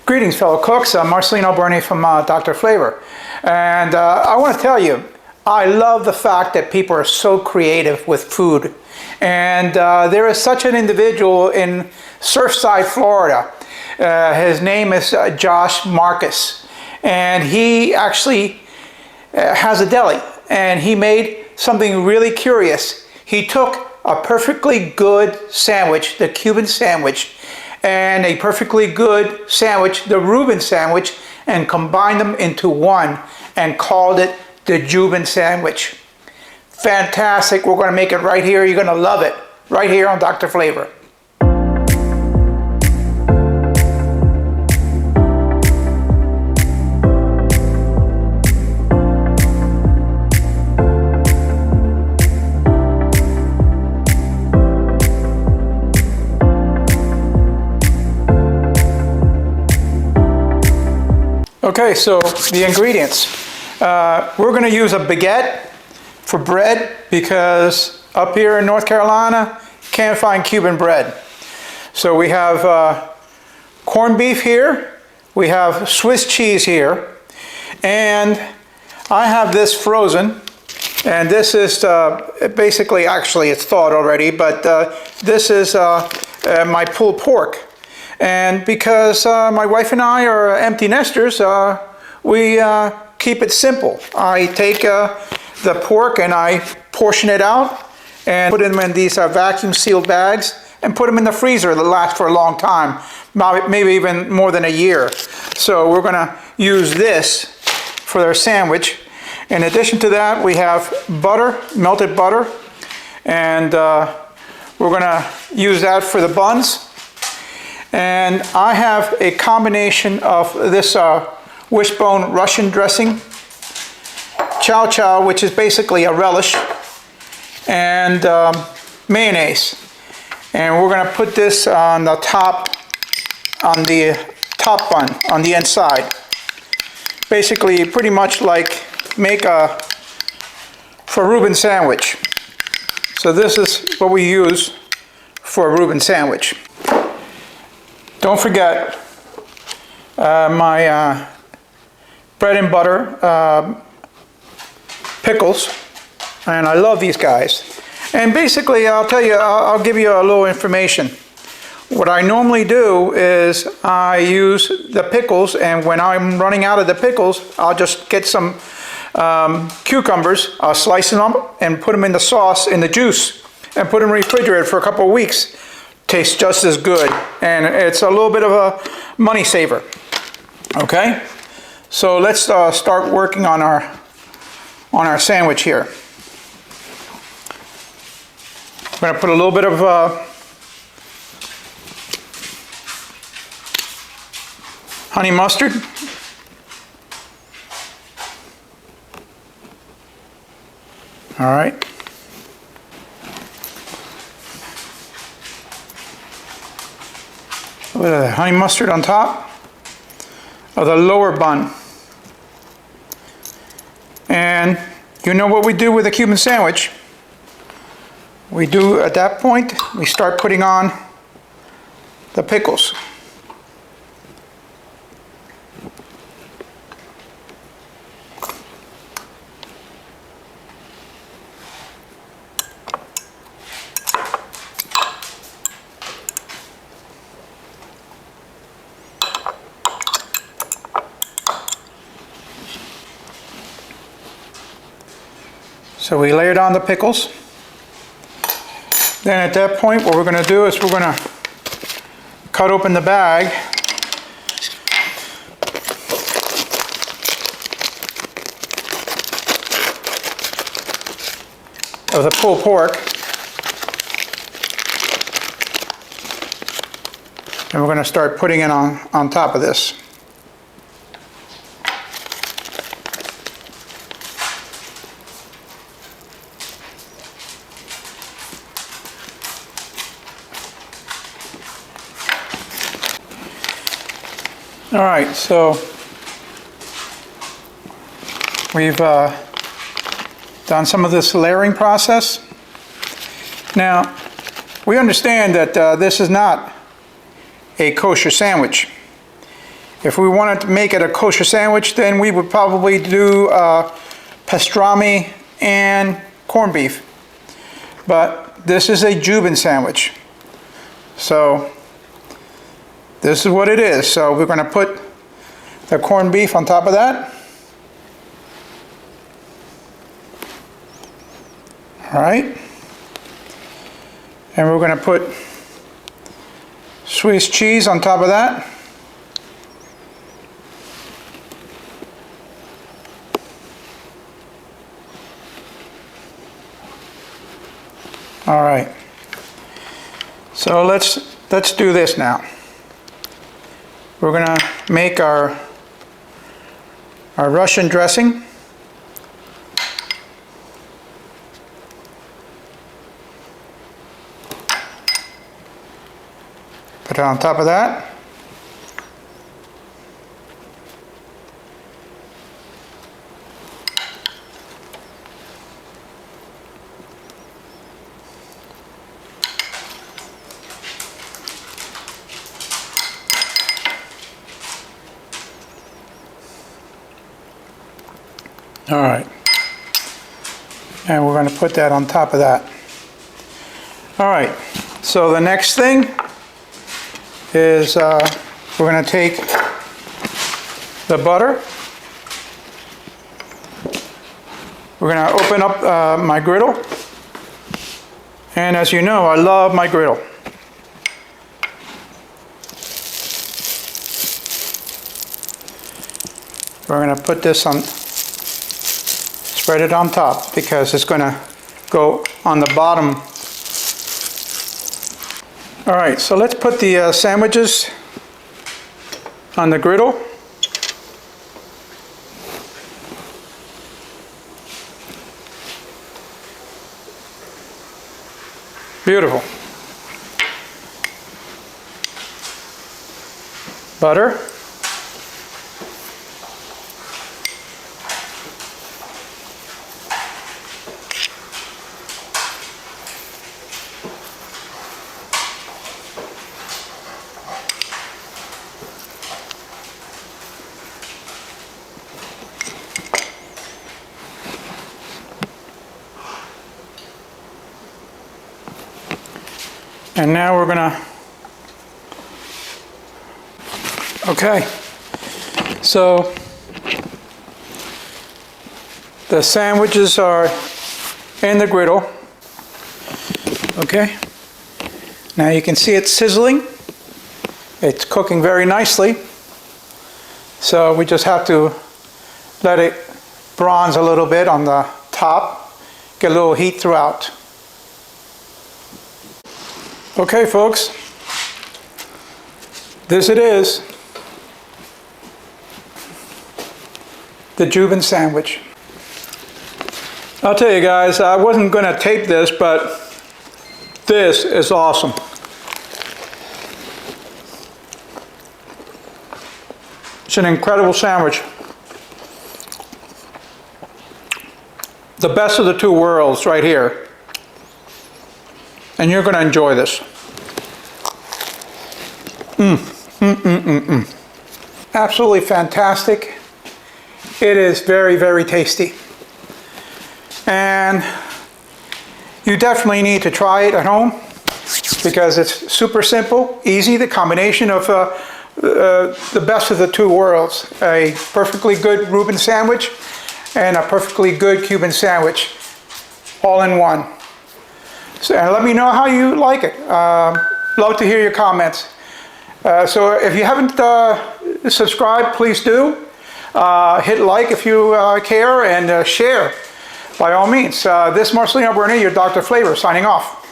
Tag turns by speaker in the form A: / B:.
A: Greetings, fellow cooks. I'm Marcelino Bernie from Dr. Flavor. And I want to tell you, I love the fact that people are so creative with food. And there is such an individual in Surfside, Florida. His name is Josh Marcus. And he actually has a deli. And he made something really curious. He took a perfectly good sandwich, the Cuban sandwich, and a perfectly good sandwich, the Reuben sandwich, and combined them into one and called it the JEWBAN Sandwich. Fantastic. We're going to make it right here. You're going to love it right here on Dr. Flavor. Okay, so the ingredients. We're going to use a baguette for bread because up here in North Carolina, can't find Cuban bread. So we have corned beef here, we have Swiss cheese here, and I have this frozen, and this is basically, actually it's thawed already, but this is my pulled pork. And because my wife and I are empty nesters, we keep it simple. I take the pork and I portion it out and put them in these vacuum sealed bags and put them in the freezer that last for a long time, maybe even more than a year. So we're going to use this for our sandwich. In addition to that, we have butter, melted butter, and we're going to use that for the buns. And I have a combination of this wishbone Russian dressing, chow, which is basically a relish, and mayonnaise. And we're going to put this on the top bun, on the inside. Basically, pretty much like make for a Reuben sandwich. So this is what we use for a Reuben sandwich. Don't forget my bread and butter pickles, and I love these guys. And basically, I'll tell you, I'll give you a little information. What I normally do is I use the pickles, and when I'm running out of the pickles, I'll just get some cucumbers, I'll slice them up and put them in the sauce, in the juice, and put them in the refrigerator for a couple of weeks. Tastes just as good, and it's a little bit of a money saver. Okay, so let's start working on our sandwich here. I'm going to put a little bit of honey mustard. All right. A little bit of honey mustard on top of the lower bun. And you know what we do with a Cuban sandwich. We do, at that point, we start putting on the pickles. So we layered on the pickles. Then at that point, what we're going to do is we're going to cut open the bag. Of the pulled pork. And we're going to start putting it on top of this. All right, so we've done some of this layering process. Now, we understand that this is not a kosher sandwich. If we wanted to make it a kosher sandwich, then we would probably do pastrami and corned beef. But this is a JEWBAN sandwich. So this is what it is. So we're going to put the corned beef on top of that. All right. And we're going to put Swiss cheese on top of that. All right. So let's do this now. We're going to make our Russian dressing. Put it on top of that. All right, and we're going to put that on top of that. All right, so the next thing is we're going to take the butter. We're going to open up my griddle, and as you know, I love my griddle. We're going to put this on. Spread it on top because it's going to go on the bottom. All right, so let's put the sandwiches on the griddle. Beautiful. Butter. And now we're gonna, okay, so the sandwiches are in the griddle, okay? Now you can see it sizzling. It's cooking very nicely. So we just have to let it bronze a little bit on the top, get a little heat throughout. Okay, folks, this it is, the JEWBAN sandwich. I'll tell you guys, I wasn't going to tape this, but this is awesome. It's an incredible sandwich. The best of the two worlds right here. And you're going to enjoy this. Absolutely fantastic. It is very, very tasty. And you definitely need to try it at home because it's super simple, easy, the combination of the best of the two worlds. A perfectly good Reuben sandwich and a perfectly good Cuban sandwich, all in one. So, and let me know how you like it. Love to hear your comments. So if you haven't subscribed, please do. Hit like if you care, and share by all means. This Marcelino Bernay, your Dr. Flavor, signing off.